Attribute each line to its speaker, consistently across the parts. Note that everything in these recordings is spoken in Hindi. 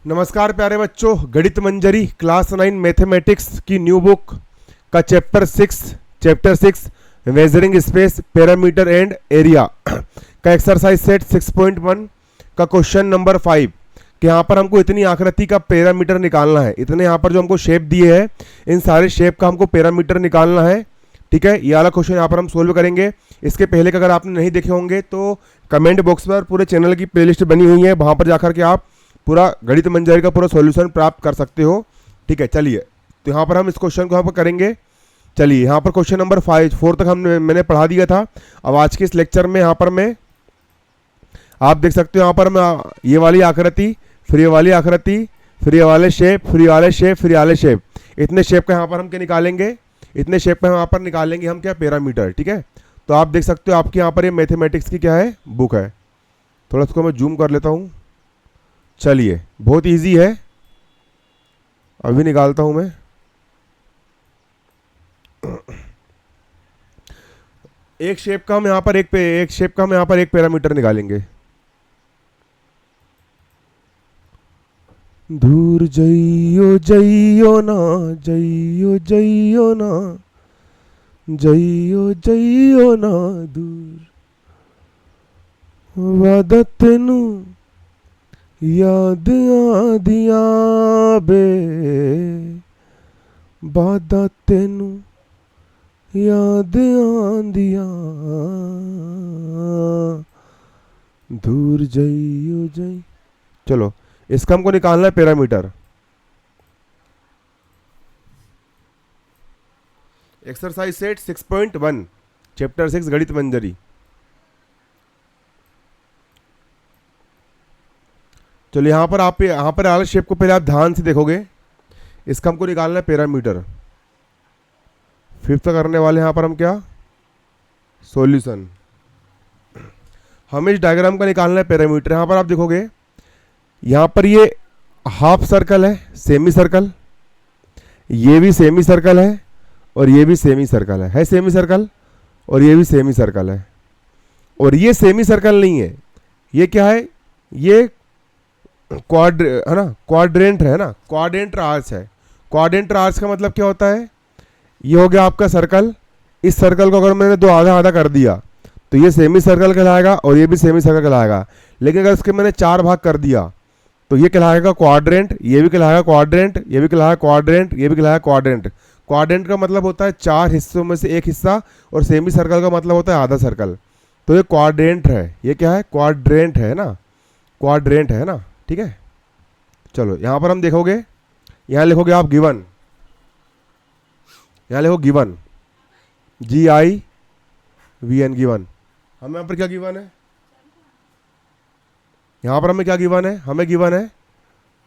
Speaker 1: नमस्कार प्यारे बच्चों, गणित मंजरी क्लास 9 मैथमेटिक्स की न्यू बुक का chapter 6 measuring space parameter and area का एक्सरसाइज सेट 6.1 का क्वेश्चन नंबर 5 कि यहाँ पर हमको इतनी आकृति का पैरामीटर निकालना है। इतने यहाँ पर जो हमको शेप दिए हैं, इन सारे शेप का हमको पैरामीटर निकालना है। ठीक है, ये वाला क्वेश्चन यहाँ पर हम सोल्व करेंगे। इसके पहले का अगर आपने नहीं देखे होंगे तो कमेंट बॉक्स पर पूरे चैनल की प्लेलिस्ट बनी हुई है, वहाँ पर जाकर के आप पूरा गणित मंजरी का पूरा सॉल्यूशन प्राप्त कर सकते हो। ठीक है, चलिए तो यहाँ पर हम इस क्वेश्चन को यहाँ पर करेंगे। चलिए यहाँ पर क्वेश्चन नंबर 4 तक मैंने पढ़ा दिया था। अब आज के इस लेक्चर में यहाँ पर मैं आप देख सकते हो, यहाँ पर मैं ये वाली आकृति, फिर ये वाली आकृति, फिर ये वाले शेप, फिर ये वाले शेप, फिर ये वाले शेप, इतने शेप का यहाँ पर हम क्या निकालेंगे, इतने शेप का यहाँ पर निकालेंगे हम क्या, पैरामीटर। ठीक है, तो आप देख सकते हो आपके यहाँ पर ये मैथमेटिक्स की क्या है, बुक है। थोड़ा इसको मैं जूम कर लेता हूँ। चलिए, बहुत इजी है, अभी निकालता हूं मैं। एक शेप का हम यहाँ पर एक पैरामीटर निकालेंगे। दूर जइयो जइयो ना, जइयो जइयो ना, जइयो जइयो ना दूर, वादा तेनू याद आदिया बे, बादा तेनू याद आंदिया, दूर जइयो जई। चलो, इसका हमको निकालना है पैरामीटर। एक्सरसाइज सेट 6.1 चैप्टर 6 गणित मंजरी। चलो यहाँ पर आल शेप को पहले आप ध्यान से देखोगे। इसका हमको निकालना है पैरामीटर। 5th करने वाले यहाँ पर हम क्या, सॉल्यूशन। हमें इस डायग्राम का निकालना है पैरामीटर। यहाँ पर आप देखोगे, यहाँ पर ये हाफ सर्कल है, सेमी सर्कल, ये भी सेमी सर्कल है और ये भी सेमी सर्कल है सेमी सर्कल, और ये भी सेमी सर्कल है। और ये सेमी सर्कल नहीं है, ये क्या है, ये क्वाड्रेंट है ना, क्वाड्रेंट आर्च है। क्वाड्रेंट आर्च का मतलब क्या होता है, ये हो गया आपका सर्कल। इस सर्कल को अगर मैंने दो आधा आधा कर दिया तो ये सेमी सर्कल कहलाएगा और ये भी सेमी सर्कल कहलाएगा। लेकिन अगर इसके मैंने 4 भाग कर दिया तो ये कहलाएगा क्वाड्रेंट, ये भी कहलाएगा क्वाड्रेंट, ये भी कहलाएगा क्वाड्रेंट, ये भी कहलाएगा क्वाड्रेंट। क्वाड्रेंट का मतलब होता है 4 हिस्सों में से एक हिस्सा, और सेमी सर्कल का मतलब होता है आधा सर्कल। तो ये क्वाड्रेंट है, ये क्या है, क्वाड्रेंट है ना, क्वाड्रेंट है ना। ठीक है, चलो यहाँ पर हम देखोगे, यहाँ लिखोगे आप गिवन, यहाँ लिखो गिवन, GIVN गिवन। हमें यहाँ पर क्या गिवन है, यहाँ पर हमें क्या गिवन है, हमें गिवन है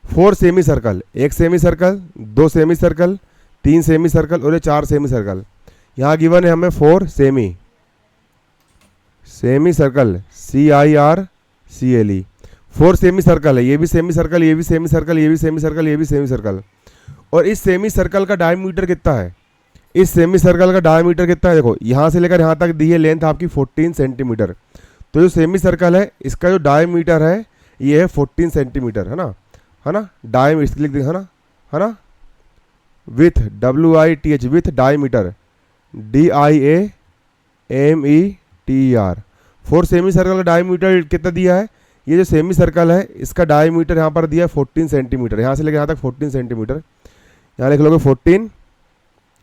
Speaker 1: 4 semi circle, 1 semi circle, 2 semi circle, 3 semi circle और ये 4 सेमी सर्कल। यहाँ गिवन है हमें 4 semi circle, CIRCLE। 4 semi circle है, ये भी सेमी सर्कल, ये भी सेमी सर्कल, ये भी सेमी सर्कल, ये भी सेमी सर्कल। और इस सेमी सर्कल का डायमीटर कितना है, इस सेमी सर्कल का डायमीटर कितना है, देखो यहाँ से लेकर यहाँ तक दी है लेंथ आपकी 14 सेंटीमीटर। तो जो सेमी सर्कल है इसका जो डायमीटर है ये है 14 सेंटीमीटर, है ना, डायमीटर लिख देंगे, है ना, with WITH, with diameter, DIAMETER। 4 semi circle का डायमीटर कितना दिया है, ये जो सेमी सर्कल है इसका डायमीटर यहाँ पर दिया है 14 सेंटीमीटर। यहाँ से लेकर यहाँ तक 14 सेंटीमीटर, यहाँ लिख लोगे 14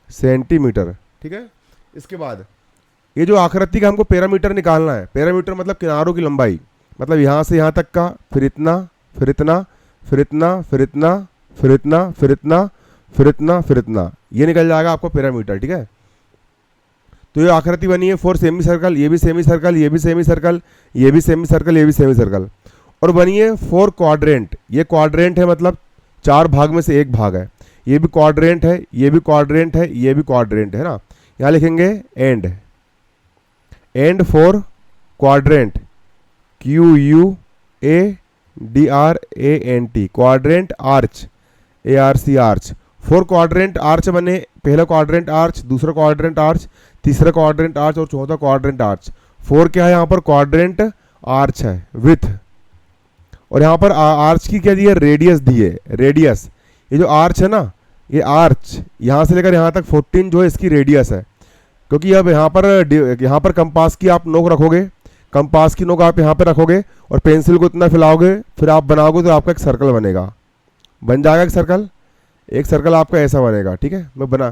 Speaker 1: सेंटीमीटर। ठीक है, इसके बाद ये जो आकृति का हमको पैरामीटर निकालना है, पैरामीटर मतलब किनारों की लंबाई, मतलब यहाँ से यहाँ तक का, फिर इतना, फिर इतना, फिर इतना, फिर इतना, फिर इतना, फिर इतना, फिर इतना, फिर इतना, ये निकल जाएगा आपको पैरामीटर। ठीक है, तो ये आकृति बनी है 4 सेमी सर्कल, ये भी सेमी सर्कल, ये भी सेमी सर्कल, ये भी सेमी सर्कल, ये भी सेमी सर्कल, और बनी है 4 क्वाड्रेंट। ये क्वाड्रेंट है मतलब 4 भाग में से एक भाग है। ये भी क्वाड्रेंट है, ये भी क्वाड्रेंट है, ये भी क्वाड्रेंट है ना। यहाँ लिखेंगे and 4 quadrant, QUADRANT, quadrant arch, ARC arch. 4 quadrant arch बने, पहला क्वाड्रेंट आर्च, दूसरा क्वाड्रेंट आर्च, तीसरा क्वाड्रेंट आर्च और चौथा क्वाड्रेंट आर्च। 4 क्या है यहाँ पर, क्वाड्रेंट आर्च है विथ, और यहाँ पर आर्च की क्या दी है, रेडियस दी है, रेडियस। ये जो आर्च है ना, ये आर्च यहाँ से लेकर यहाँ तक 14 जो है इसकी रेडियस है। क्योंकि अब यहाँ पर कंपास की आप नोक रखोगे, कंपास की नोक आप यहाँ पे रखोगे और पेंसिल को इतना फैलाओगे, फिर आप बनाओगे तो आपका एक सर्कल बनेगा, बन जाएगा एक सर्कल आपका ऐसा बनेगा। ठीक है, मैं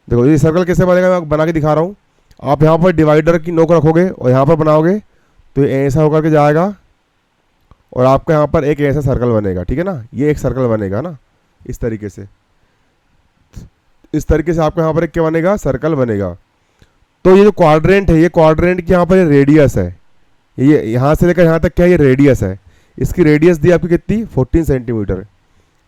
Speaker 1: देखो ये सर्कल कैसे बनेगा, मैं बना के दिखा रहा हूँ। आप यहाँ पर डिवाइडर की नोक रखोगे और यहाँ पर बनाओगे तो ये ऐसा होकर के जाएगा और आपका यहाँ पर एक ऐसा सर्कल बनेगा। ठीक है ना, ये एक सर्कल बनेगा ना, इस तरीके से आपका यहाँ पर एक क्या बनेगा, सर्कल बनेगा। तो ये जो क्वाड्रेंट है, ये क्वाड्रेंट की यहाँ पर रेडियस है, ये यहाँ से लेकर यहाँ तक क्या, ये रेडियस है। इसकी रेडियस दी आपकी कितनी, 14 सेंटीमीटर।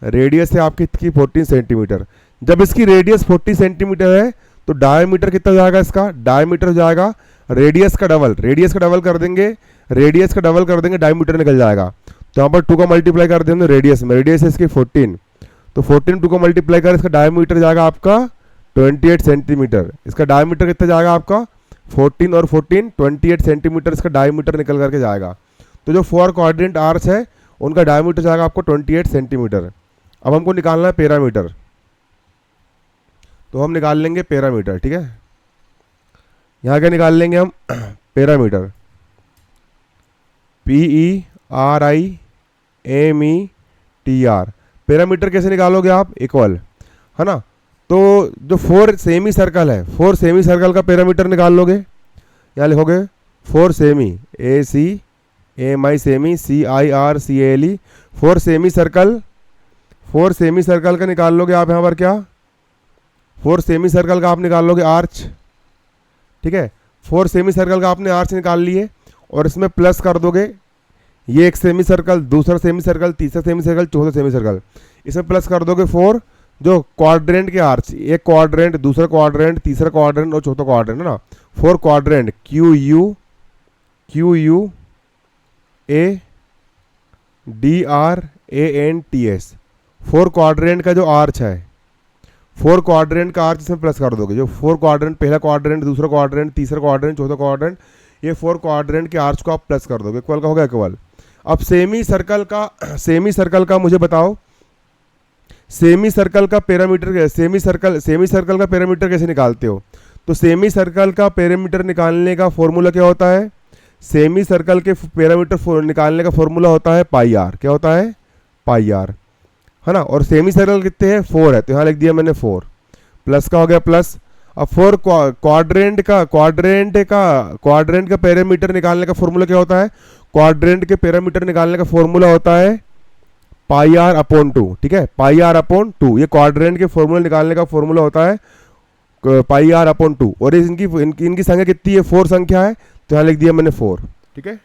Speaker 1: रेडियस है आपकी कितनी, 14 सेंटीमीटर। जब इसकी रेडियस 40 सेंटीमीटर है तो डायमीटर कितना हो जाएगा, इसका डायमीटर हो जाएगा रेडियस का डबल। रेडियस का डबल कर देंगे, डायमीटर निकल जाएगा। तो यहाँ पर 2 का मल्टीप्लाई कर देंगे रेडियस में, रेडियस है इसकी 14, तो 14 2 का मल्टीप्लाई कर, इसका डायमीटर जाएगा आपका 28 सेंटीमीटर। इसका डायमीटर कितना जाएगा आपका 14 और 14 28 सेंटीमीटर इसका डायमीटर निकल करके जाएगा। तो जो 4 क्वाड्रेंट आर्च है उनका डायमीटर जाएगा आपको 28 सेंटीमीटर। अब हमको निकालना है पैरामीटर, तो हम निकाल लेंगे पैरामीटर। ठीक है, यहाँ क्या निकाल लेंगे हम, पैरामीटर, PERIMETR। पैरामीटर कैसे निकालोगे आप, इक्वल, है ना। तो जो 4 सेमी सर्कल है, 4 सेमी सर्कल का पैरामीटर निकाल लोगे। यहाँ लिखोगे 4 semi, ACAMI semi, CIRCALE, 4 semi circle, 4 semi circle का निकाल लोगे आप यहाँ पर क्या, 4 सेमी सर्कल का आप निकाल लोगे आर्च। ठीक है, 4 सेमी सर्कल का आपने आर्च निकाल लिए और इसमें प्लस कर दोगे, ये एक सेमी सर्कल, दूसरा सेमी सर्कल, तीसरा सेमी सर्कल, चौथा सेमी सर्कल, इसमें प्लस कर दोगे 4 जो क्वाड्रेंट के आर्च, एक क्वाड्रेंट, दूसरा क्वाड्रेंट, तीसरा क्वाड्रेंट और चौथा क्वाड्रेंट, है ना। 4 क्वाड्रेंट, QUADRANTS, 4 क्वाड्रेंट का जो आर्च है, 4 क्वाड्रेंट का आर्च इसमें प्लस कर दोगे। जो 4 क्वाड्रेंट, पहला क्वाड्रेंट, दूसरा क्वाड्रेंट, तीसरा क्वाड्रेंट, चौथा क्वाड्रेंट, ये 4 क्वाड्रेंट के आर्च को आप प्लस कर दोगे, इक्वल का होगा इक्वल। अब सेमी सर्कल का मुझे बताओ, सेमी सर्कल का पैरामीटर, सेमी सर्कल का पैरामीटर कैसे निकालते हो। तो सेमी सर्कल का पैरामीटर निकालने का फॉर्मूला क्या होता है, सेमी सर्कल के पैरामीटर निकालने का फॉर्मूला होता है पाई आर। क्या होता है, पाई आर, है ना। और सेमी सर्कल कितने हैं, 4 है, तो यहाँ लिख दिया मैंने 4, प्लस का हो गया प्लस। अब 4 क्वाड्रेंट का पैरामीटर निकालने का फॉर्मूला क्या होता है, क्वाड्रेंट के पैरामीटर निकालने का फॉर्मूला होता है पाई आर अपॉन 2। ठीक है, पाई आर अपॉन 2, ये क्वाड्रेंट के फॉर्मूला निकालने का फॉर्मूला होता है पाई आर अपॉन 2। और इनकी संख्या कितनी है, 4 संख्या है, तो यहाँ लिख दिया मैंने 4। ठीक है,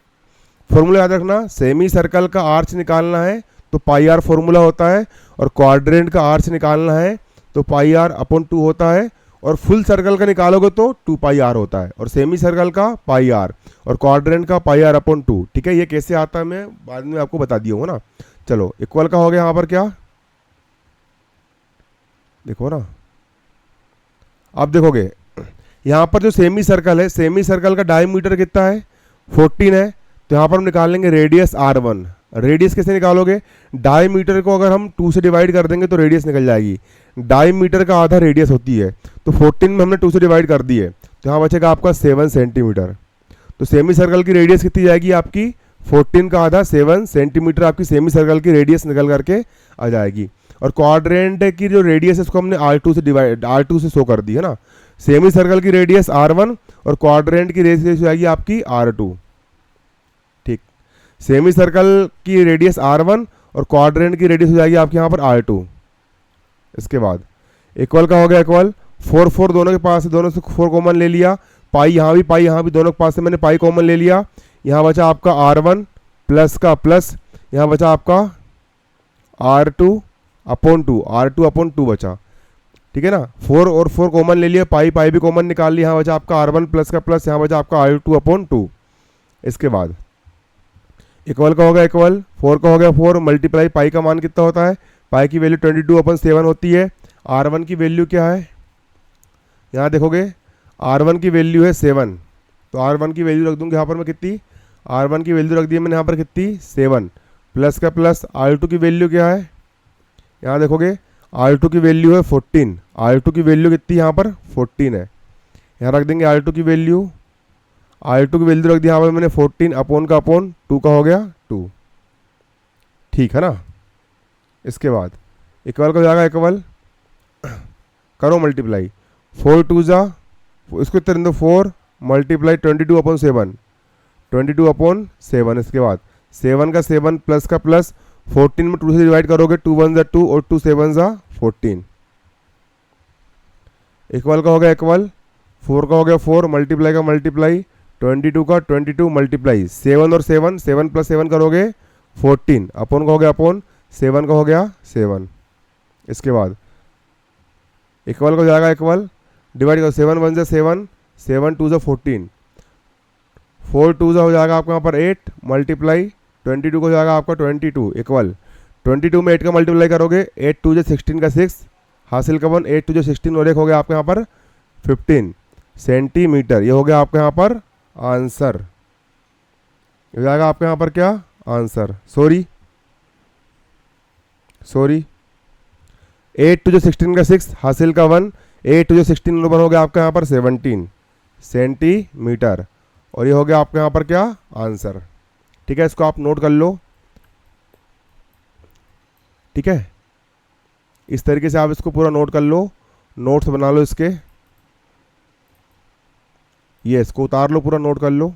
Speaker 1: फॉर्मूला याद रखना, सेमी सर्कल का आर्च निकालना है तो पाई आर फॉर्मूला होता है, और क्वाड्रेंट का आर्च निकालना है तो पाई आर अपॉन 2 होता है, और फुल सर्कल का निकालोगे तो 2 पाई आर होता है, और सेमी सर्कल का पाई आर और क्वाड्रेंट का पाई आर अपॉन 2। ठीक है, ये कैसे आता है मैं बाद में आपको बता दिया हूँ ना। चलो, इक्वल का हो गया यहाँ पर क्या, देखो ना, आप देखोगे यहाँ पर जो सेमी सर्कल है, सेमी सर्कल का डायमीटर कितना है, 14 है, तो यहाँ पर हम निकाल लेंगे रेडियस R1। रेडियस कैसे निकालोगे, डायमीटर को अगर हम 2 से डिवाइड कर देंगे तो रेडियस निकल जाएगी। डायमीटर का आधा रेडियस होती है, तो 14 में हमने 2 से डिवाइड कर दी है, तो यहाँ बचेगा आपका 7 सेंटीमीटर। तो सेमी सर्कल की रेडियस कितनी जाएगी आपकी, 14 का आधा 7 सेंटीमीटर आपकी सेमी सर्कल की रेडियस निकल करके आ जाएगी। और क्वाड्रेंट की जो रेडियस है उसको हमने R2 से शो कर दी है ना। सेमी सर्कल की रेडियस R1 और क्वाड्रेंट की रेडियस जाएगी आपकी R2। ठीक, सेमी सर्कल की रेडियस R1 और क्वाड्रेंट की रेडियस हो जाएगी आपके यहाँ पर R2। इसके बाद इक्वल का हो गया इक्वल, 4 4 दोनों के पास से, दोनों से 4 कॉमन ले लिया, पाई यहाँ भी दोनों के पास से मैंने पाई कॉमन ले लिया। यहाँ बचा आपका R1 प्लस का प्लस, यहाँ बचा आपका R2 अपॉन 2 बचा। ठीक है ना, 4 और 4 कॉमन ले लिया, पाई भी कॉमन निकाल लिया, यहाँ बचा आपका R1 प्लस का प्लस, यहाँ बचा आपका R2 अपॉन 2। इसके बाद इक्वल का हो गया इक्वल, 4 का हो गया 4, मल्टीप्लाई पाई का मान कितना होता है, पाई की वैल्यू 22/7 होती है। R1 की वैल्यू क्या है, यहाँ देखोगे R1 की वैल्यू है 7, तो R1 की वैल्यू रख दूंगा यहाँ पर मैं कितनी, R1 की वैल्यू रख दी मैंने यहाँ पर कितनी 7, प्लस का प्लस R2 की वैल्यू क्या है, यहाँ देखोगे R2 की वैल्यू है 14, R2 की वैल्यू कितनी यहाँ पर 14 है, यहाँ रख देंगे R2 की वैल्यू रख दी यहाँ पर मैंने 14 अपॉन का अपॉन 2 का हो गया 2, ठीक है ना। इसके बाद इक्वल का हो जाएगा इक्वल, करो मल्टीप्लाई, 4 2 जा, इसको इतना दो 4 मल्टीप्लाई 22 अपॉन 7, 22 अपॉन 7। इसके बाद 7 का 7 प्लस का प्लस, 14 में 2 से डिवाइड करोगे, 2 1 जा 2 और 2 7 जा 14। इक्वल का हो गया इक्वल, 4 का हो गया 4 मल्टीप्लाई का मल्टीप्लाई, 22 का 22 मल्टीप्लाई 7 और 7, 7 प्लस 7 करोगे 14 अपॉन का हो गया अपॉन 7 का हो गया 7। इसके बाद इक्वल का हो जाएगा इक्वल, डिवाइड करो 7 1 जा 7, 7 2 जा 14, 4 2 जा हो जाएगा आपका यहाँ पर 8 मल्टीप्लाई 22 को हो जाएगा आपका 22 इक्वल, 22 में 8 का मल्टीप्लाई करोगे, 8 2 जा 16 का 6 हासिल का 1, 8 2 जा 16 और एक हो गया आपके यहाँ पर 15 सेंटीमीटर। ये हो गया आपके यहाँ पर आंसर, हो जाएगा आपके यहाँ पर क्या आंसर, सॉरी 8 2 जा 16 का 6 हासिल का 1, 8 2 जा 16 और 1 हो गया आपके यहाँ पर 17 सेंटीमीटर, और ये हो गया आपके यहाँ पर क्या आंसर। ठीक है, इसको आप नोट कर लो। ठीक है, इस तरीके से आप इसको पूरा नोट कर लो, नोट्स बना लो इसके, ये इसको उतार लो, पूरा नोट कर लो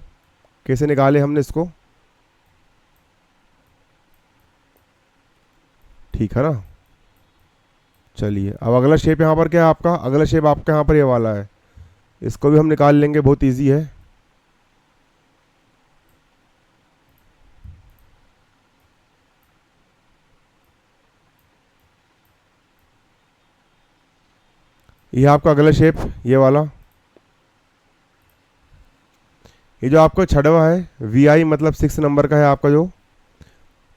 Speaker 1: कैसे निकाले हमने इसको। ठीक है ना, चलिए अब अगला शेप यहाँ पर क्या है आपका, अगला शेप आपका यहाँ पर ये वाला है, इसको भी हम निकाल लेंगे, बहुत इजी है। ये आपका अगला शेप ये वाला, ये जो आपका छठवा है VI मतलब 6 नंबर का है आपका जो,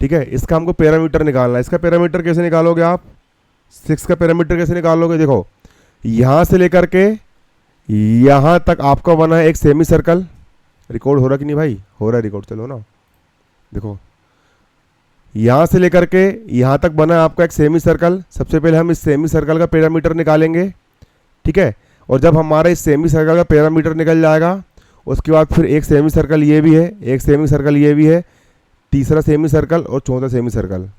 Speaker 1: ठीक है, इसका हमको पैरामीटर निकालना है। इसका पैरामीटर कैसे निकालोगे आप, 6 का पैरामीटर कैसे निकालोगे, देखो यहाँ से लेकर के यहाँ तक आपका बना है एक सेमी सर्कल, रिकॉर्ड हो रहा कि नहीं भाई, हो रहा है रिकॉर्ड, चलो ना, देखो यहाँ से लेकर के यहाँ तक बना है आपका एक सेमी सर्कल। सबसे पहले हम इस सेमी सर्कल का पैरामीटर निकालेंगे, ठीक है, और जब हमारा इस सेमी सर्कल का पैरामीटर निकल जाएगा उसके बाद फिर एक सेमी सर्कल ये भी है, एक सेमी सर्कल ये भी है, तीसरा सेमी सर्कल और चौथा सेमी सर्कल।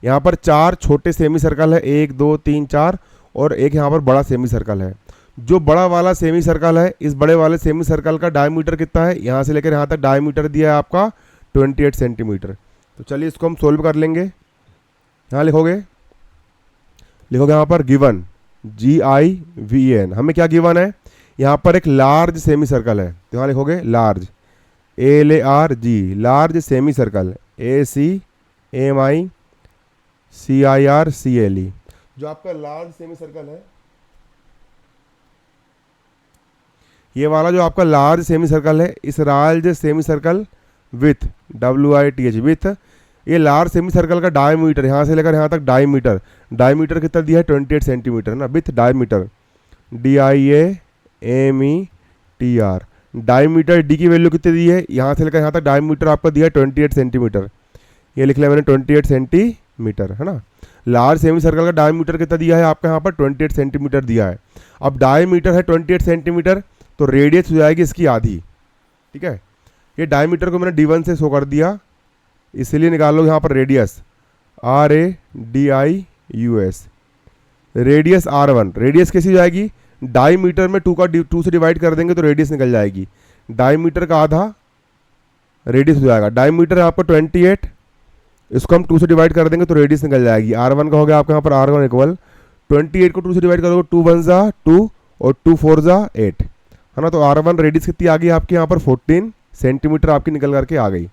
Speaker 1: यहाँ पर 4 छोटे सेमी सर्कल है, 1 2 3 4, और एक यहाँ पर बड़ा सेमी सर्कल है। जो बड़ा वाला सेमी सर्कल है, इस बड़े वाले सेमी सर्कल का डायमीटर कितना है, यहाँ से लेकर यहाँ तक डायमीटर दिया है आपका 28 सेंटीमीटर। तो चलिए इसको हम सोल्व कर लेंगे। यहाँ लिखोगे यहाँ पर गिवन GIVN, हमें क्या गिवन है, यहाँ पर एक लार्ज सेमी सर्कल है, तो यहाँ लिखोगे large LARG, large semi circle ACMICIRCLE। जो आपका लार्ज सेमी सर्कल है, ये वाला जो आपका लार्ज सेमी सर्कल है, इस large semi circle with WITH with, ये लार्ज सेमी सर्कल का डायमीटर यहाँ से लेकर यहाँ तक डायमीटर कितना दिया है 28 सेंटीमीटर ना, with diameter DIAMETR, diameter D की वैल्यू कितनी दी है, यहाँ से लेकर यहाँ तक डायमीटर आपका दिया है 28 सेंटीमीटर, ये लिख लिया मैंने 28 सेंटीमीटर, है ना। लार्ज सेमी सर्कल का डायमीटर कितना दिया है आपका यहाँ पर 28 सेंटीमीटर दिया है। अब डायमीटर है 28 सेंटीमीटर, तो रेडियस हो जाएगी इसकी आधी। ठीक है, ये डायमीटर को मैंने D1 से शो कर दिया, इसलिए निकालो यहाँ पर radius RADIUS, radius R1, radius कैसी हो जाएगी, डायमीटर में 2 से डिवाइड कर देंगे तो रेडियस निकल जाएगी, डायमीटर का आधा रेडियस हो जाएगा। डायमीटर है आपका 28, इसको हम 2 से डिवाइड कर देंगे तो रेडियस निकल जाएगी। R1 का हो गया आपका यहाँ पर R1 इक्वल 28 को 2 से डिवाइड करोगे, 2 1 जा 2 और 2 4 जा 8, है ना। तो R1 रेडियस कितनी आ गई आपकी यहाँ पर 14 सेंटीमीटर आपकी निकल करके आ गई,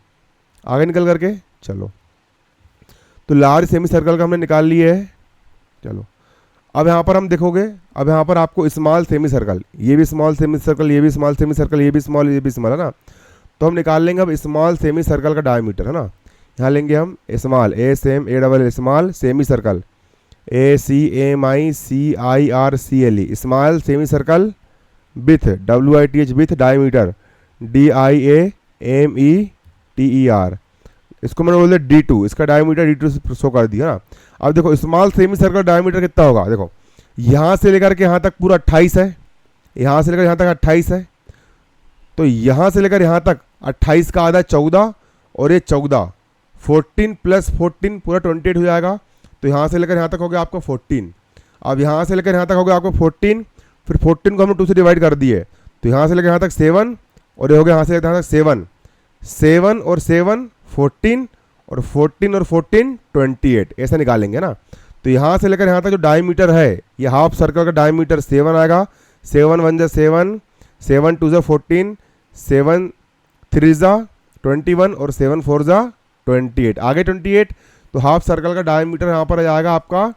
Speaker 1: आगे निकल करके। चलो, तो लार्ज सेमी सर्कल का हमने निकाल लिया है। चलो अब यहाँ पर हम देखोगे, अब यहाँ पर आपको स्मॉल सेमी सर्कल, ये भी स्मॉल सेमी सर्कल, ये भी स्मॉल सेमी सर्कल, ये भी स्मॉल, ये भी स्मॉल, है ना। तो हम निकाल लेंगे अब स्मॉल सेमी सर्कल का डायमीटर, है ना। यहाँ लेंगे हम small SMALL small semi circle ACMICIRCLE, small semi circle with WITH with diameter DIAMETER, इसको मैंने बोल दिया D2, इसका डायमीटर D2 शो कर दिया ना। अब देखो स्मॉल सेमी सर्कल डायमीटर कितना होगा, देखो यहाँ से लेकर के यहाँ तक पूरा 28 है, यहाँ से लेकर यहाँ तक 28 है, तो यहाँ से लेकर यहाँ तक 28 का आधा 14 और ये 14, 14 प्लस 14 पूरा 28 हो जाएगा। तो यहाँ से लेकर यहाँ तक हो गया आपका 14। अब यहाँ से लेकर यहाँ तक हो गया आपको 14, फिर 14 को हमने 2 से डिवाइड कर दिए, तो यहाँ से लेकर यहाँ तक 7 और ये हो गया यहाँ से लेकर यहाँ तक 7, 7 और 7 14 और 14 और 14 28, ऐसा निकालेंगे ना। तो यहाँ से लेकर यहाँ तक जो डायमीटर है ये हाफ सर्कल का डायमीटर 7 आएगा, 7 1 जा 7, 7 2 जा 14, 7 3 जा 21 और 7 4 जा 28, आगे 28। तो हाफ सर्कल का डायमीटर यहाँ पर आ जाएगा आपका,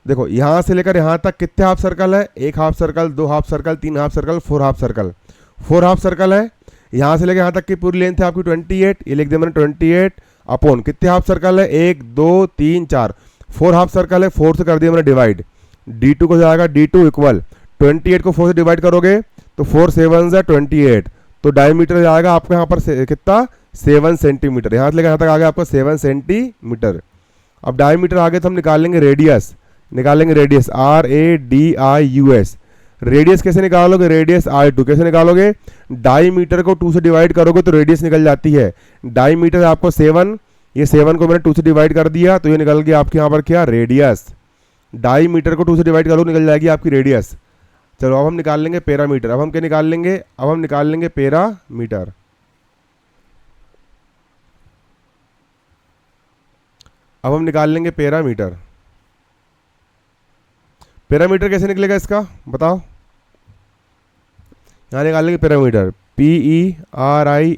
Speaker 1: देखो यहाँ से लेकर यहाँ तक कितने हाफ सर्कल है, 1 half circle, 2 half circle, 3 half circle, 4 half circle, 4 half circle है। यहाँ से लेकर यहाँ तक की पूरी लेंथ है आपकी 28, ये लिख दिया मैंने 28 अपॉन कितने हाफ सर्कल है, 1 2 3 4, 4 हाफ सर्कल है, 4 से कर दिया मैंने डिवाइड, D2 को जाएगा D2 इक्वल 28 को 4 से डिवाइड करोगे तो 4 7 जा 28, तो डायमीटर जाएगा आपका यहाँ पर कितना 7 सेंटीमीटर, यहाँ से लेकर यहाँ तक आ गया आपका 7 सेंटीमीटर। अब डायमीटर आगे तो हम निकालेंगे रेडियस, RADIUS। रेडियस कैसे निकालोगे, रेडियस R2 कैसे निकालोगे, डायमीटर को 2 से डिवाइड करोगे तो रेडियस निकल जाती है। डायमीटर आपको 7, ये 7 को मैंने 2 से डिवाइड कर दिया तो ये निकल गया आपके यहाँ पर क्या, रेडियस। डायमीटर को 2 से डिवाइड करोगे निकल जाएगी आपकी रेडियस। चलो अब हम निकाल लेंगे पैरामीटर। अब हम क्या निकाल लेंगे, अब हम निकाल लेंगे पैरामीटर। अब हम निकाल लेंगे पैरामीटर। पैरामीटर कैसे निकलेगा इसका बताओ, यहाँ निकाल लेंगे पैरामीटर, PERIMETR।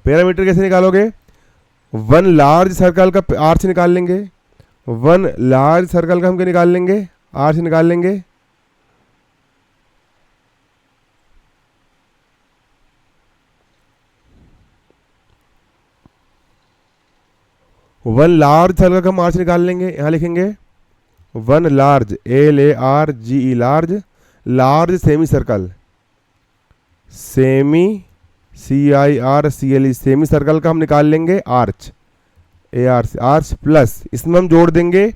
Speaker 1: पैरामीटर कैसे निकालोगे, 1 लार्ज सर्कल का आर से निकाल लेंगे, 1 लार्ज सर्कल का हम क्या निकाल लेंगे, आर से निकाल लेंगे। वन लार्ज सर्कल का हम आर से निकाल लेंगे, यहाँ लिखेंगे 1 large LARGE large, large semi circle, semi CIRCLE semi circle का हम निकाल लेंगे आर्च, ARC आर्च, प्लस इसमें हम जोड़ देंगे,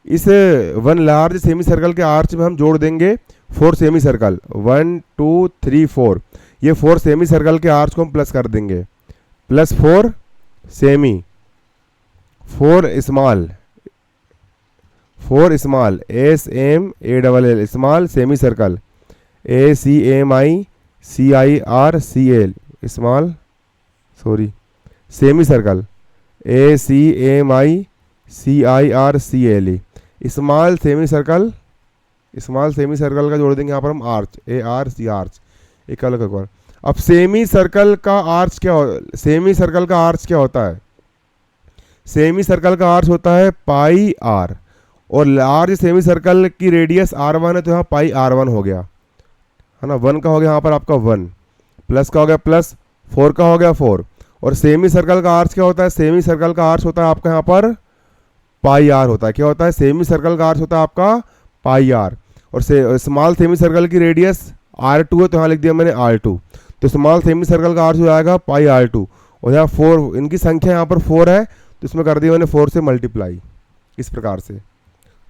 Speaker 1: इस 1 लार्ज सेमी सर्कल के आर्च में हम जोड़ देंगे 4 सेमी सर्कल, 1 2 3 4, ये 4 सेमी सर्कल के आर्च को हम प्लस कर देंगे, plus 4 semi, 4 small, 4 small SMALL small semi circle, ACMICIRCL small, sorry semi circle, ACMICIRCLE small semi circle, small semi circle का जोड़ देंगे यहाँ पर हम आर्च, ARC आर्च, एक अलग एक। अब सेमी सर्कल का आर्च क्या सेमी सर्कल का आर्च क्या होता है, सेमी सर्कल का आर्च होता है पाई आर, और लार्ज सेमी सर्कल की रेडियस R1 है तो यहाँ पाई R1 हो गया है ना, 1 का हो गया यहाँ पर आपका 1, प्लस का हो गया प्लस, 4 का हो गया 4। और सेमी सर्कल का आर्च क्या होता है, सेमी सर्कल का आर्च होता है आपका यहाँ पर पाई आर होता है, क्या होता है, सेमी सर्कल का आर्च होता है आपका पाई आर। और स्मॉल सेमी सर्कल की रेडियस R2 है तो यहाँ लिख दिया मैंने R2, तो स्मॉल सेमी सर्कल का आर्च हो जाएगा पाई R2, और यहाँ 4 इनकी संख्या यहाँ पर 4 है तो इसमें कर दिया मैंने 4 से मल्टीप्लाई, इस प्रकार से।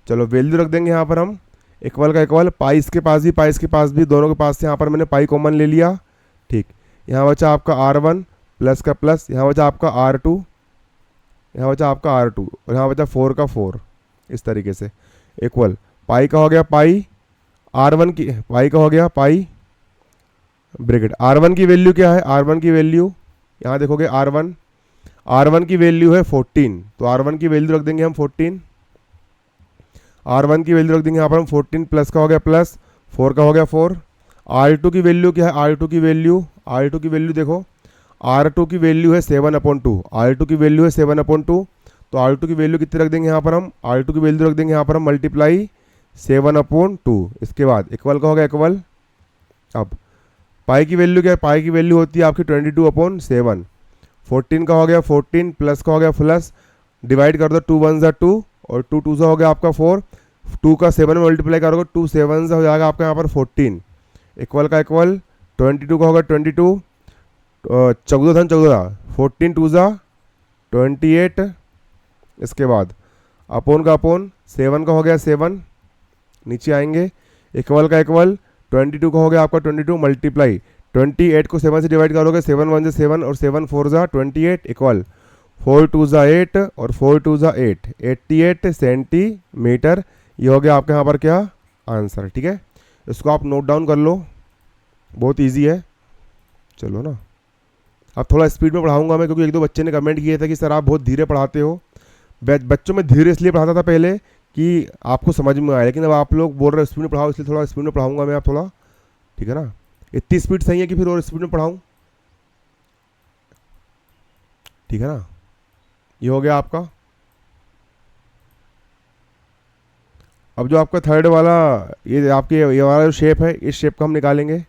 Speaker 1: चलो वैल्यू रख देंगे यहाँ पर हम, इक्वल का इक्वल, पाई इसके पास भी पाई इसके पास भी, दोनों के पास से यहाँ पर मैंने पाई कॉमन ले लिया, ठीक। यहाँ बचा आपका R1 प्लस का प्लस, यहाँ बचा आपका R2, यहाँ बचा आपका R2, और यहाँ बचा 4 का 4, इस तरीके से इक्वल, पाई का हो गया पाई, R1 की पाई का हो गया पाई ब्रैकेट। R1 की वैल्यू क्या है, R1 की वैल्यू यहाँ देखोगे R1 की वैल्यू है 14, तो R1 की वैल्यू रख देंगे हम 14, R1 की वैल्यू रख देंगे यहाँ पर हम 14, प्लस का हो गया प्लस, 4 का हो गया 4। R2 की वैल्यू क्या है, R2 की वैल्यू देखो, R2 की वैल्यू है 7/2, R2 की वैल्यू है 7/2, तो R2 की वैल्यू कितनी रख देंगे यहाँ पर हम, R2 की वैल्यू रख देंगे यहाँ पर हम मल्टीप्लाई 7/2, इसके बाद इक्वल का हो गया इक्वल। अब पाई की वैल्यू क्या है, पाई की वैल्यू होती है आपकी 22/7, 14 का हो गया 14, प्लस का हो गया प्लस, डिवाइड कर दो 2 1 जा 2 और 2 2 सा हो गया आपका 4, 2 का 7 में मल्टीप्लाई करोगे 2 7 हो जाएगा आपका यहाँ पर 14, इक्वल का इक्वल, 22 का होगा 22, 14 धन 14, 14 टू ज़ा 28, इसके बाद अपोन का अपोन 7 का हो गया 7, नीचे आएंगे इक्वल का इक्वल 22 का हो गया आपका 22 मल्टीप्लाई 28 को 7 से डिवाइड करोगे 7 1 से 7 और 7 4 ज़ा 28 इक्वल 4 2 ज़ा 8 और 4 2 ज़ा 8, 88 सेंटीमीटर। ये हो गया आपके यहाँ पर क्या आंसर। ठीक है, इसको आप नोट डाउन कर लो, बहुत इजी है। चलो ना, अब थोड़ा स्पीड में पढ़ाऊंगा मैं, क्योंकि एक दो बच्चे ने कमेंट किए थे कि सर आप बहुत धीरे पढ़ाते हो। बच्चों में धीरे इसलिए पढ़ाता था पहले कि आपको समझ में आए, लेकिन अब आप लोग बोल रहे हो स्पीड में पढ़ाओ, इसलिए थोड़ा स्पीड में पढ़ाऊंगा मैं आप थोड़ा। ठीक है ना, इतनी स्पीड सही है कि फिर और स्पीड में पढ़ाऊँ? ठीक है ना, ये हो गया आपका। अब जो आपका थर्ड वाला ये आपके ये वाला जो शेप है, इस शेप का हम निकालेंगे।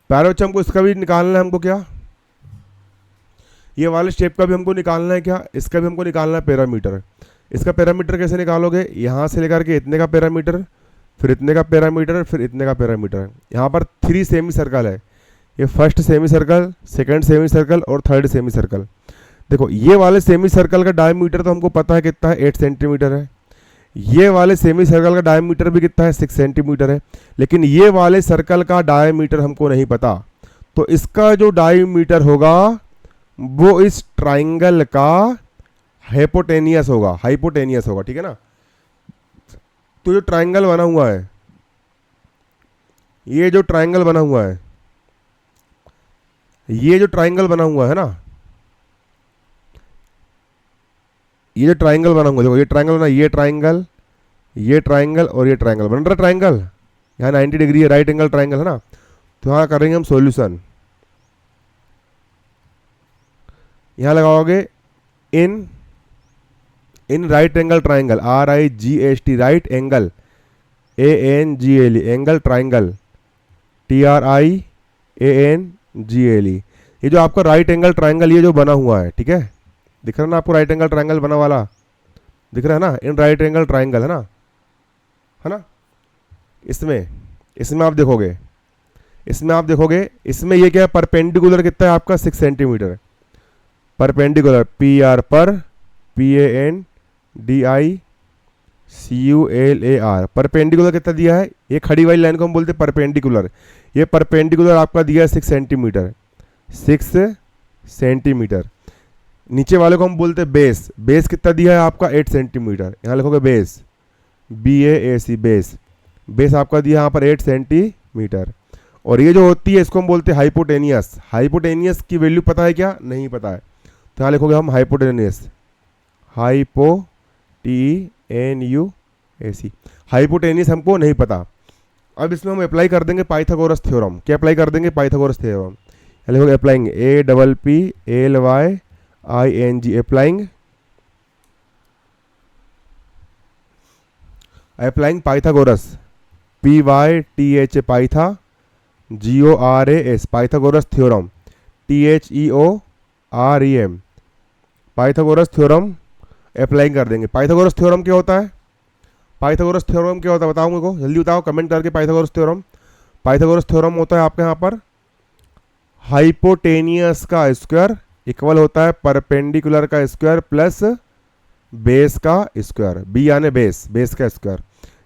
Speaker 1: प्यारे बच्चे, हमको इसका भी निकालना है, हमको क्या ये वाले शेप का भी हमको निकालना है, क्या इसका भी हमको निकालना है पैरामीटर। इसका पैरामीटर कैसे निकालोगे? यहाँ से लेकर के इतने का पैरामीटर, फिर इतने का पैरामीटर, फिर इतने का पैरामीटर। यहाँ पर 3 सेमी सर्कल है, ये first semi circle, second semi circle और थर्ड सेमी सर्कल। देखो ये वाले सेमी सर्कल का डायमीटर तो हमको पता है कितना है, 8 सेंटीमीटर है। ये वाले सेमी सर्कल का डायमीटर भी कितना है, 6 सेंटीमीटर है। लेकिन ये वाले सर्कल का डायमीटर हमको नहीं पता, तो इसका जो डायमीटर होगा वो इस ट्राइंगल का हाइपोटेनियस होगा, हाइपोटेनियस होगा। ठीक है ना, तो जो ट्राइंगल बना हुआ है, ये जो ट्राइंगल बना हुआ है, ये जो ट्राइंगल बना हुआ है ना, ये जो ट्राइंगल बना हुआ है, देखो ये ट्राइंगल बना, ये ट्राइंगल, ये ट्राइंगल और ये ट्राइंगल बन रहा है। ट्राइंगल यहाँ 90 डिग्री है, राइट एंगल ट्राइंगल है ना। तो यहाँ करेंगे हम सॉल्यूशन, यहाँ लगाओगे in right angle triangle, RIGHT right angle, ANGLE angle triangle, TRIANGLE। ये जो आपका राइट एंगल ट्राइंगल ये जो बना हुआ है, ठीक है, दिख रहा है ना आपको राइट एंगल ट्राइंगल बना वाला, दिख रहा है ना, इन राइट एंगल ट्राइंगल है ना, इसमें आप देखोगे, इसमें ये क्या है, परपेंडिकुलर कितना है आपका 6 सेंटीमीटर, परपेंडिकुलर PR पर PANDICULAR, परपेंडिकुलर कितना दिया है, ये खड़ी वाली लाइन को हम बोलते हैं परपेंडिकुलर। ये परपेंडिकुलर आपका दिया है 6 सेंटीमीटर, 6 सेंटीमीटर। नीचे वाले को हम बोलते हैं बेस, बेस कितना दिया है आपका 8 सेंटीमीटर, यहाँ लिखोगे बेस, BAC बेस आपका दिया यहाँ पर 8 सेंटीमीटर। और ये जो होती है इसको हम बोलते हैं हाइपोटेनियस। हाइपोटेनियस की वैल्यू पता है क्या? नहीं पता है, तो यहाँ लिखोगे हम हाइपोटेनियस, HYPOTENUAC, हाइपोटेनियस हमको नहीं पता। अब इसमें हम अप्लाई कर देंगे पाइथागोरस थ्योरम। क्या अप्लाई कर देंगे? Pythagoras theorem. लिखोगे applying, APPLYING, applying Pythagoras, PYTH पाइथा, GORAS Pythagoras theorem, THEOREM Pythagoras theorem apply कर देंगे। पाइथागोरस थ्योरम क्या होता है? पाइथागोरस थ्योरम क्या होता है बताओ मेरे को, जल्दी बताओ कमेंट करके। पाइथागोरस थ्योरम, पाइथागोरस थ्योरम होता है आपके यहाँ पर हाइपोटेनियस का स्क्वायर इक्वल होता है परपेंडिकुलर का स्क्वायर प्लस बेस का स्क्वायर, बी यानी बेस, बेस का स्क्वायर।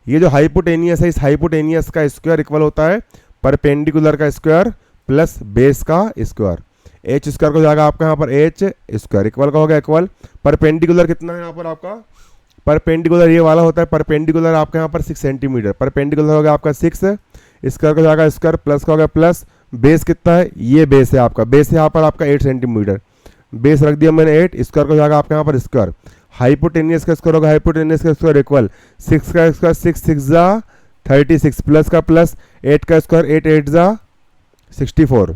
Speaker 1: ये जो हाइपोटेनियस है, इस हाइपोटेनियस का स्क्वायर इक्वल होता है परपेंडिकुलर का स्क्वायर प्लस बेस का स्क्वायर। एच स्क्वायर को जाएगा आपका यहाँ पर एच स्क्वायर, इक्वल का हो गया इक्वल, परपेंडिकुलर कितना है यहाँ पर आपका, परपेंडिकुलर ये वाला होता है परपेंडिकुलर आपके यहाँ पर 6 सेंटीमीटर, परपेंडिकुलर हो गया आपका 6, स्क्वायर का जाएगा स्क्वायर, प्लस का हो गया प्लस, बेस कितना है, ये बेस है आपका, बेस है यहाँ पर आपका 8 सेंटीमीटर, बेस रख दिया मैंने 8, स्क्वायर का जाएगा आपके यहाँ पर स्क्वायर, हाइपोटेनियस का स्क्वायर होगा हाइपोटेनियस का स्क्वायर इक्वल 6 का स्क्वायर 6 6 जा 36 प्लस का प्लस 8 का स्क्वायर 8 8 जा 64,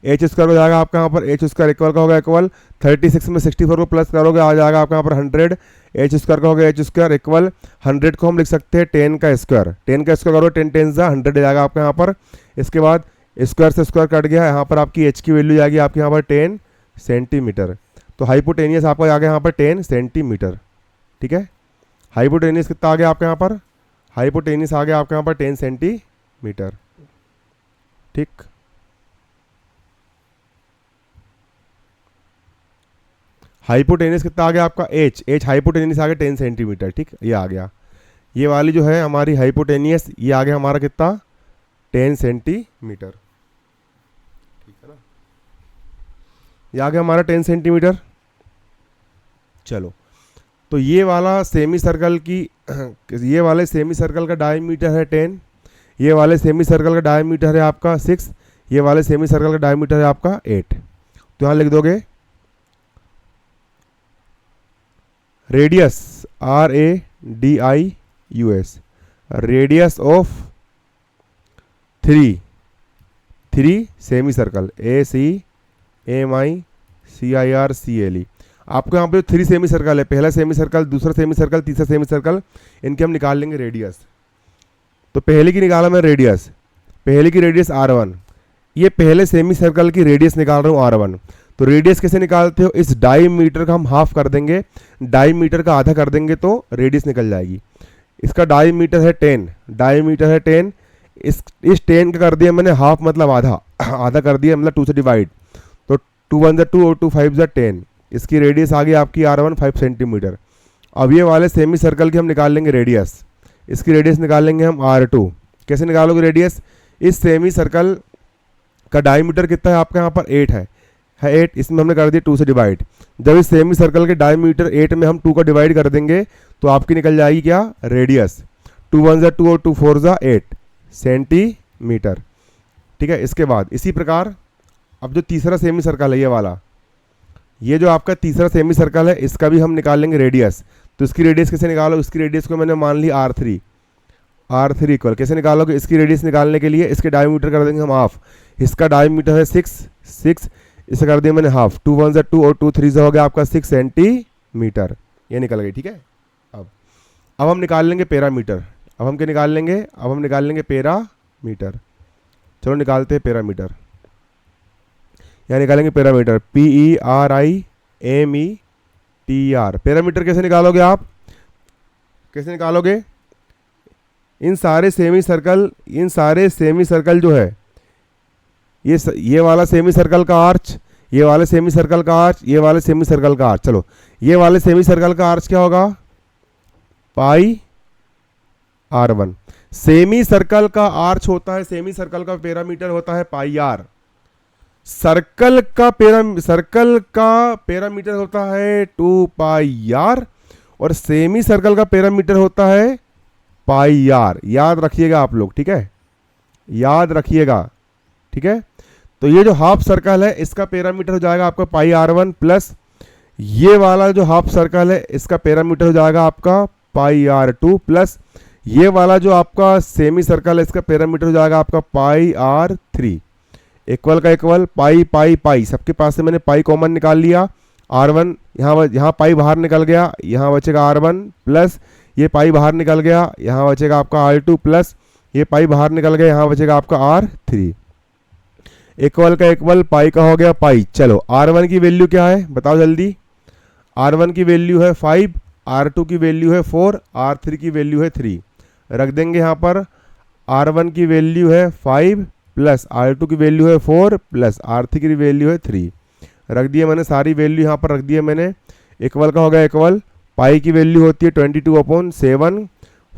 Speaker 1: एच स्क्वायर हो जाएगा आपका यहाँ पर एच स्क्वायर इक्वल का होगा इक्वल 36 में 64 को प्लस करोगे आ जाएगा आपका यहाँ पर 100, एच स्क्वायर का होगा एच स्क्वायर इक्वल 100 को हम लिख सकते हैं 10 का स्क्वायर, 10 का स्क्वायर करो 10 10 जा 100 जाएगा आपका यहाँ पर। इसके बाद स्क्वायर से स्क्वायर कट गया, यहाँ पर आपकी एच की वैल्यू जाएगी आपके यहाँ पर 10 सेंटीमीटर। तो हाइपोटेनियस आपका आ गया यहाँ पर 10 सेंटीमीटर। ठीक है। हाइपोटेनियस कितना आ गया आपके यहाँ पर, हाइपोटेनियस आ गया आपके यहाँ पर 10 सेंटीमीटर, ठीक। हाइपोटेनियस कितना आ गया आपका एच हाइपोटेनियस आ गया 10 सेंटीमीटर, ठीक, ये आ गया। ये वाली जो है हमारी हाइपोटेनियस, ये आ गया हमारा कितना 10 सेंटीमीटर, ठीक है ना, ये आ गया हमारा 10 सेंटीमीटर। चलो, तो ये वाला सेमी सर्कल की ये वाले सेमी सर्कल का डायमीटर है 10, ये वाले सेमी सर्कल का डायमीटर है आपका 6, ये वाले सेमी सर्कल का डायमीटर है आपका 8। तो यहाँ लिख दोगे radius RADIUS, radius of three semi circle ACMICIRCLE। आपको यहाँ पे 3 सेमी सर्कल है, पहला सेमी सर्कल, दूसरा सेमी सर्कल, तीसरा सेमी सर्कल, इनके हम निकाल लेंगे रेडियस। तो पहले की निकाला मैं रेडियस, पहले की रेडियस R1, ये पहले सेमी सर्कल की रेडियस निकाल रहा हूँ R1। तो रेडियस कैसे निकालते हो, इस डायमीटर का हम हाफ कर देंगे, डायमीटर का आधा कर देंगे तो रेडियस निकल जाएगी। इसका डायमीटर है 10, डायमीटर है 10, इस 10 का कर दिया मैंने हाफ, मतलब आधा, आधा कर दिया मतलब 2 से डिवाइड, तो 2 1 2 और 2 5 10। इसकी रेडियस आ गई आपकी R1 5 सेंटीमीटर। अब ये वाले सेमी सर्कल की हम निकाल लेंगे रेडियस, इसकी रेडियस निकाल लेंगे हम R2। कैसे निकालोगे रेडियस, इस सेमी सर्कल का डायमीटर कितना है आपका यहाँ पर 8 है 8, इसमें हमने कर दिया 2 से डिवाइड। जब इस सेमी सर्कल के डायमीटर 8 में हम 2 का डिवाइड कर देंगे तो आपकी निकल जाएगी क्या रेडियस, 2 1 2 और 2 4 8 सेंटीमीटर, ठीक है। इसके बाद इसी प्रकार अब जो तीसरा सेमी सर्कल है ये वाला, ये जो आपका तीसरा सेमी सर्कल है, इसका भी हम निकाल लेंगे रेडियस। तो इसकी रेडियस कैसे निकालो, इसकी रेडियस को मैंने मान ली R3 इक्वल, कैसे निकालोगे, इसकी रेडियस निकालने के लिए इसके डायमीटर कर देंगे हम हाफ, इसका डायमीटर है 6, इसे कर दिया मैंने हाफ, 2 1 2 और 2 3 हो गया आपका 6 सेंटीमीटर, ये निकल गई, ठीक है। अब हम निकाल लेंगे पैरामीटर, अब हम क्या निकाल लेंगे, अब हम निकाल लेंगे पैरामीटर। चलो निकालते हैं पैरामीटर, यहाँ निकालेंगे पैरामीटर PERIMETR। पैरामीटर कैसे निकालोगे आप, कैसे निकालोगे, इन सारे सेमी सर्कल जो है, ये वाला सेमी सर्कल का आर्च, ये वाले सेमी सर्कल का आर्च, ये वाले सेमी सर्कल का आर्च। चलो, ये वाले सेमी सर्कल का आर्च क्या होगा, पाई R1। सेमी सर्कल का आर्च होता है, सेमी सर्कल का पैरामीटर होता है पाई R। सर्कल का पैरामीटर होता है 2 पाई R, और सेमी सर्कल का पैरामीटर होता है पाई R। याद रखिएगा आप लोग, ठीक है, याद रखिएगा, ठीक है। तो ये जो हाफ सर्कल है इसका पैरामीटर हो जाएगा आपका पाई R1, प्लस ये वाला जो हाफ सर्कल है इसका पैरामीटर हो जाएगा आपका पाई R2, प्लस ये वाला जो आपका सेमी सर्कल है इसका पैरामीटर हो जाएगा आपका पाई R3। इक्वल का इक्वल, पाई पाई पाई, सबके पास से मैंने पाई कॉमन निकाल लिया, R1 यहाँ पाई बाहर निकल गया, यहाँ बचेगा R1, प्लस ये पाई बाहर निकल गया, यहाँ बचेगा आपका R2, प्लस ये पाई बाहर निकल गया, यहाँ बचेगा आपका R3। इक्वल का इक्वल, पाई का हो गया पाई। चलो, R1 की वैल्यू क्या है बताओ जल्दी, R1 की वैल्यू है 5, R2 की वैल्यू है 4, R3 की वैल्यू है 3। रख देंगे यहाँ पर, R1 की वैल्यू है 5 प्लस R2 की वैल्यू है 4 प्लस R3 की वैल्यू है 3। रख दिए मैंने, सारी वैल्यू यहाँ पर रख दिए मैंने। इक्वल का हो गया इक्वल, पाई की वैल्यू होती है 22/7,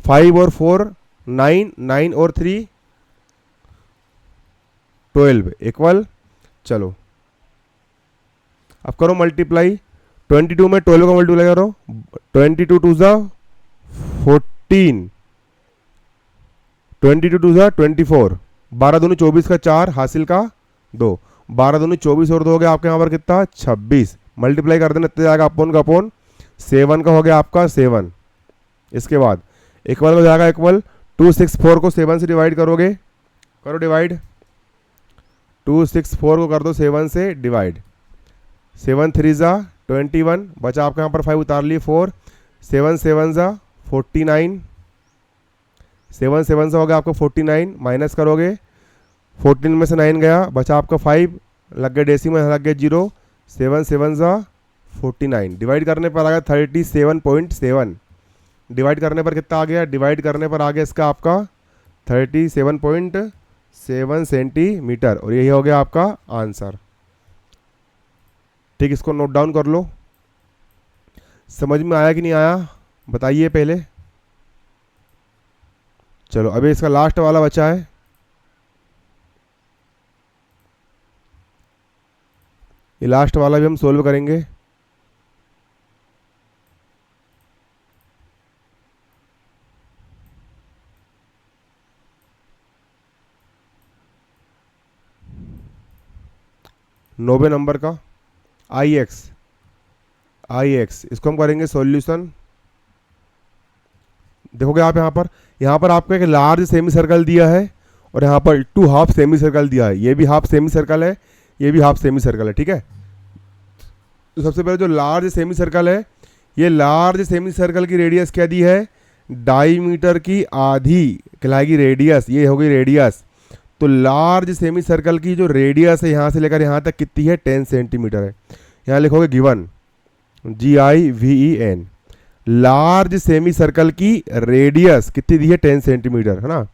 Speaker 1: 5 और 4 9, 9 और 3 12 इक्वल। चलो अब करो मल्टीप्लाई, 22 में 12 का मल्टीप्लाई करो, 22 2 जा 14, 22 2 जा 24, 12 दूनी 24 का 4, हासिल का 2, 12 दूनी 24 और 2 हो गया आपके यहाँ पर कितना 26। मल्टीप्लाई कर देना, इतना जाएगा अपोन का अपोन, 7 का हो गया आपका 7। इसके बाद इक्वल हो जाएगा इक्वल, 264 को 7 से डिवाइड करोगे, करो डिवाइड, 264 को कर दो 7 से डिवाइड, 7 3 जा 21, बचा आपके यहाँ पर 5 उतार लिए 4, 7 7 जा 49, 7 7 से हो गया आपका 49, माइनस करोगे 14 में से 9 गया, बचा आपका 5, लग गया डेसिमल, लग गया 0, 7 7 जा 49 डिवाइड करने पर आ गया 37.7, डिवाइड करने पर कितना आ गया, डिवाइड करने पर आ गया इसका आपका 37.7 सेंटीमीटर, और यही हो गया आपका आंसर। ठीक, इसको नोट डाउन कर लो। समझ में आया कि नहीं आया बताइए पहले। चलो अभी इसका लास्ट वाला बचा है, ये लास्ट वाला भी हम सोल्व करेंगे। नौवे नंबर का आई एक्स, इसको हम करेंगे सॉल्यूशन। देखोगे आप यहाँ पर आपको एक लार्ज सेमी सर्कल दिया है और यहाँ पर 2 हाफ सेमी सर्कल दिया है, ये भी हाफ सेमी सर्कल है, ये भी हाफ सेमी सर्कल है। ठीक है, तो सबसे पहले जो लार्ज सेमी सर्कल है, ये लार्ज सेमी सर्कल की रेडियस क्या दी है, डाईमीटर की आधी कहलाएगी रेडियस, ये होगी रेडियस। तो लार्ज सेमी सर्कल की जो रेडियस है यहाँ से लेकर यहाँ तक कितनी है, 10 सेंटीमीटर है। यहाँ लिखोगे given GIVEN, large semi circle की रेडियस कितनी दी है, 10 सेंटीमीटर है ना,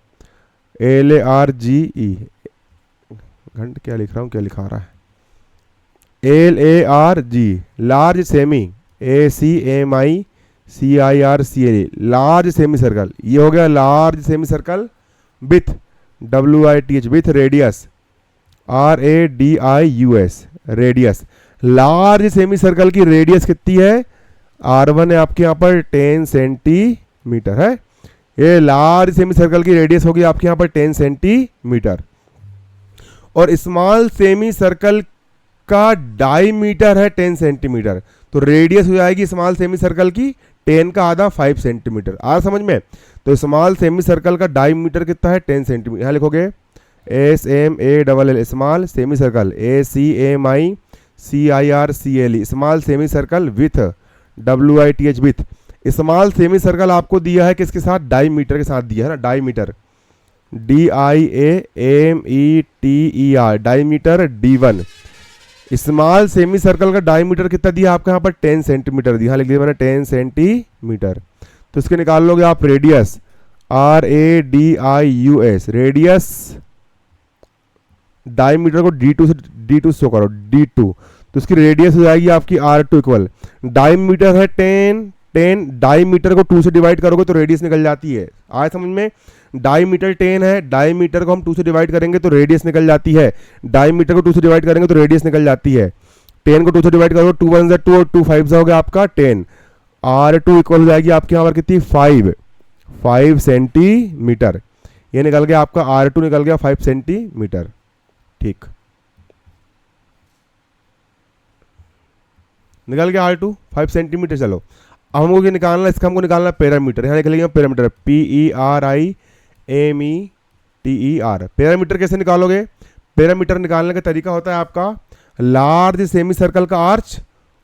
Speaker 1: LARGE, घंट क्या लिख रहा हूँ, क्या लिखा रहा है, LARG, large semi, ACMICIRCLE, large semi circle, ये हो गया large semi circle with WITH, with radius RADIUS, radius. Large semi circle की रेडियस कितनी है, R1 है आपके यहाँ पर 10 सेंटीमीटर है, ये लार्ज सेमी सर्कल की रेडियस होगी आपके यहाँ पर 10 सेंटीमीटर। और स्मॉल सेमी सर्कल का डायमीटर है 10 सेंटीमीटर, तो रेडियस हो जाएगी स्मॉल सेमी सर्कल की 10 का आधा 5 सेंटीमीटर। आ समझ में, तो स्मॉल सेमी सर्कल का डायमीटर कितना है, 10 सेंटीमीटर। यहाँ लिखोगे SMALL, small semi circle, ACMICIRCLE, small semi circle with WITH, with. Small semi circle आपको दिया है किसके साथ, डायमीटर के साथ दिया है ना, diameter DIAMETER, diameter D1। Small semi circle का डायमीटर कितना दिया आपको यहाँ पर, 10 सेंटीमीटर दिया, यहाँ लिख दिया मैंने 10 सेंटीमीटर। तो इसके निकाल लोगे आप रेडियस RADIUS, रेडियस, डायमीटर को D2 शो करो, D2, तो इसकी रेडियस हो जाएगी आपकी R2 इक्वल, डायमीटर है 10, डायमीटर को 2 से डिवाइड करोगे तो रेडियस निकल जाती है। आए समझ में, डायमीटर 10 है, डायमीटर को हम 2 से डिवाइड करेंगे तो रेडियस निकल जाती है, डायमीटर को 2 से डिवाइड करेंगे तो रेडियस निकल जाती है। 10 को 2 से डिवाइड करोगे 2 1 2 और 2 5 हो गया आपका 10, R2 इक्वल हो जाएगी आपके यहाँ पर कितनी, 5 सेंटीमीटर। ये निकल गया आपका R2 निकल गया 5 सेंटीमीटर। ठीक, निकल गया R2 5 सेंटीमीटर। चलो अब हमको निकालना, इसका हमको निकालना पैरामीटर, यहाँ निकलेगा पैरामीटर PERIMETER। पैरामीटर कैसे निकालोगे, पैरामीटर निकालने का तरीका होता है आपका लार्ज सेमी सर्कल का आर्च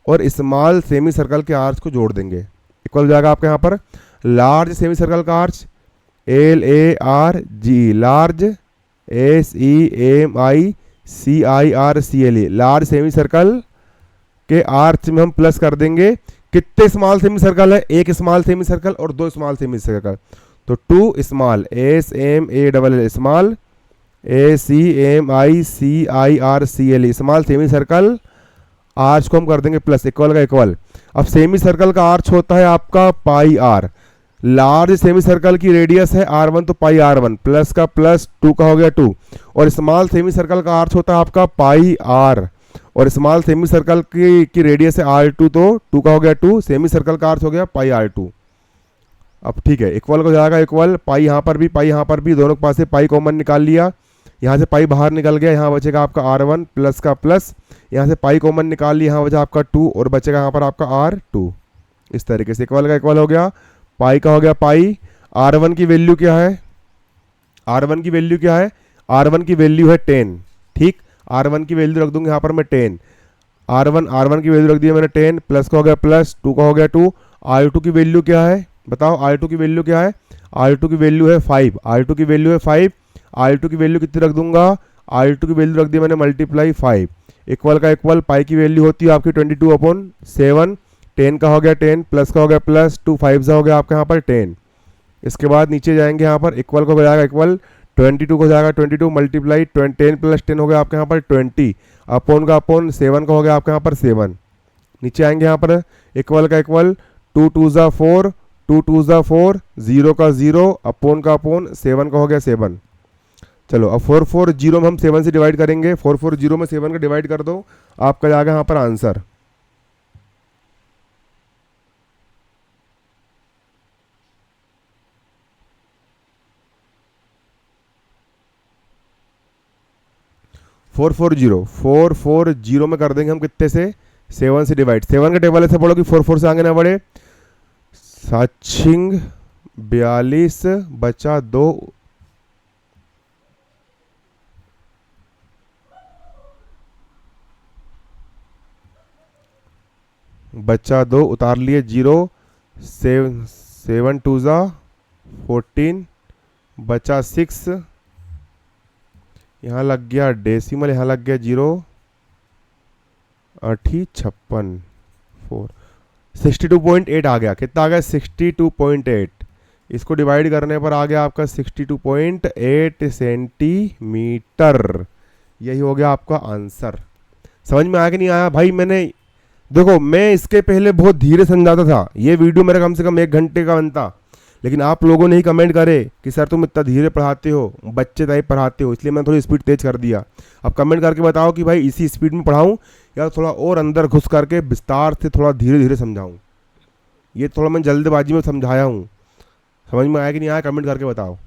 Speaker 1: और स्मॉल सेमी सर्कल के आर्च को जोड़ देंगे, इक्वल हो जाएगा आपके यहाँ पर लार्ज सेमी सर्कल का arch LARG, large SEMICIRCLE, large semi circle के आर्च में हम प्लस कर देंगे कितने स्मॉल सेमी सर्कल है, एक स्मॉल सेमी सर्कल और 2 स्मॉल सेमी सर्कल, तो 2 small, SMALL, small, ACMICIRCLE, small semi circle arch को हम कर देंगे प्लस, इक्वल का इक्वल। अब सेमी सर्कल का आर्च होता है आपका पाई आर, लार्ज सेमी सर्कल की रेडियस है R1 तो पाई R1, प्लस का प्लस 2 का हो गया 2, और स्मॉल सेमी सर्कल का आर्च होता है आपका पाई R, और स्मॉल सेमी सर्कल की रेडियस है R2 तो 2 का हो गया 2, सेमी सर्कल का आर्च हो गया पाई R2। अब ठीक है, इक्वल हो जाएगा इक्वल, पाई यहाँ पर भी पाई यहाँ पर भी, दोनों के पास से पाई कॉमन निकाल लिया, यहाँ से पाई बाहर निकल गया, यहाँ बचेगा आपका R1 प्लस का प्लस, यहाँ से पाई कॉमन निकाल लिया, यहाँ बचा आपका 2 और बचेगा यहाँ पर आपका R2। इस तरीके से इक्वल का इक्वल हो गया, पाई का हो गया पाई। R1 की वैल्यू क्या है, R1 की वैल्यू क्या है, R1 की वैल्यू है 10। ठीक, R1 की वैल्यू रख दूंगा यहाँ पर मैं 10, R1 की वैल्यू रख दिया मैंने 10, प्लस का हो गया प्लस, 2 का हो गया 2। R2 की वैल्यू क्या है बताओ, R2 की वैल्यू क्या है, R2 की वैल्यू है 5, R2 की वैल्यू है 5, R2 की वैल्यू कितनी रख दूंगा, R2 की वैल्यू रख दी मैंने मल्टीप्लाई 5, इक्वल का इक्वल, पाई की वैल्यू होती है आपकी 22/7, 10 का हो गया 10, प्लस का हो गया प्लस, 2 5 हो गया आपके यहाँ पर 10। इसके बाद नीचे जाएंगे यहाँ पर, इक्वल को हो जाएगा इक्वल, 22 को हो जाएगा 22 मल्टीप्लाई 10 प्लस 10 हो गया आपके यहाँ पर 20, अपॉन का अपॉन 7 का हो गया आपके यहाँ पर 7। नीचे आएंगे यहाँ पर, इक्वल का इक्वल, 2 2 ज़ा 4, 2 2 ज़ा 4, 0 का 0, अपॉन का अपॉन 7 का हो गया 7। चलो अब 440 में हम 7 से डिवाइड करेंगे, 440 में 7 का डिवाइड कर दो, आपका जाएगा यहाँ पर आंसर। फोर फोर जीरो में कर देंगे हम कितने से, 7 से डिवाइड। 7 का टेबल ऐसे पढ़ो कि 4 से आगे ना बढ़े। 7 42 बचा 2, बचा 2 उतार लिए 0, 7 2 ज़ा 14, बचा 6, यहाँ लग गया डेसिमल, यहाँ लग गया 0, 56 4, 62.8 आ गया। कितना आ गया, 62.8। इसको डिवाइड करने पर आ गया आपका 62.8 सेंटीमीटर। यही हो गया आपका आंसर। समझ में आया कि नहीं आया भाई? मैंने देखो, मैं इसके पहले बहुत धीरे समझाता था, ये वीडियो मेरा कम से कम 1 घंटे का बनता, लेकिन आप लोगों ने ही कमेंट करे कि सर तुम इतना धीरे पढ़ाते हो, बच्चे टाइप पढ़ाते हो, इसलिए मैंने थोड़ी स्पीड तेज कर दिया। अब कमेंट करके बताओ कि भाई इसी स्पीड में पढ़ाऊं या थोड़ा और अंदर घुस करके विस्तार से थोड़ा धीरे धीरे समझाऊं। ये थोड़ा मैं जल्दबाजी में समझाया हूँ, समझ में आया कि नहीं आया? कमेंट करके बताओ।